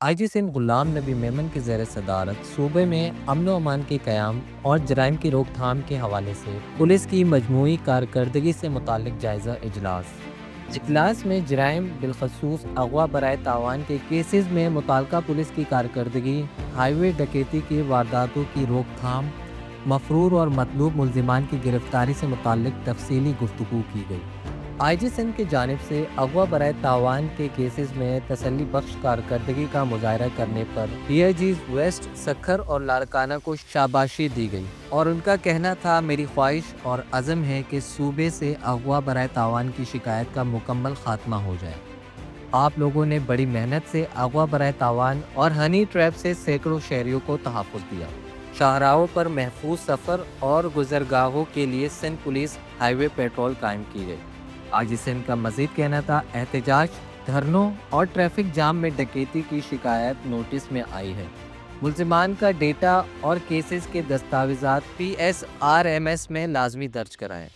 IG Sindh Ghulam نبی میمن کے زیر صدارت صوبے میں امن و امان کے قیام اور جرائم کی روک تھام کے حوالے سے پولیس کی مجموعی کارکردگی سے متعلق جائزہ اجلاس میں جرائم بالخصوص اغوا برائے تاوان کے کیسز میں متعلقہ پولیس کی کارکردگی، ہائی وے ڈکیتی کی وارداتوں کی روک تھام، مفرور اور مطلوب ملزمان کی گرفتاری سے متعلق تفصیلی گفتگو کی گئی۔ IG سندھ کی جانب سے اغوا برائے تاوان کے کیسز میں تسلی بخش کارکردگی کا مظاہرہ کرنے پر DIGs ویسٹ، سکھر اور لاڑکانہ کو شاباشی دی گئی اور ان کا کہنا تھا، میری خواہش اور عزم ہے کہ صوبے سے اغوا برائے تاوان کی شکایت کا مکمل خاتمہ ہو جائے۔ آپ لوگوں نے بڑی محنت سے اغوا برائے تاوان اور ہنی ٹریپ سے سینکڑوں شہریوں کو تحفظ دیا۔ شاہراہوں پر محفوظ سفر اور گزرگاہوں کے لیے سندھ پولیس ہائی وے پیٹرول قائم کی گئی۔ IG سندھ کا مزید کہنا تھا، احتجاج، دھرنوں اور ٹریفک جام میں ڈکیتی کی شکایت نوٹس میں آئی ہے۔ ملزمان کا ڈیٹا اور کیسز کے دستاویزات PSRMS میں لازمی درج کرائیں۔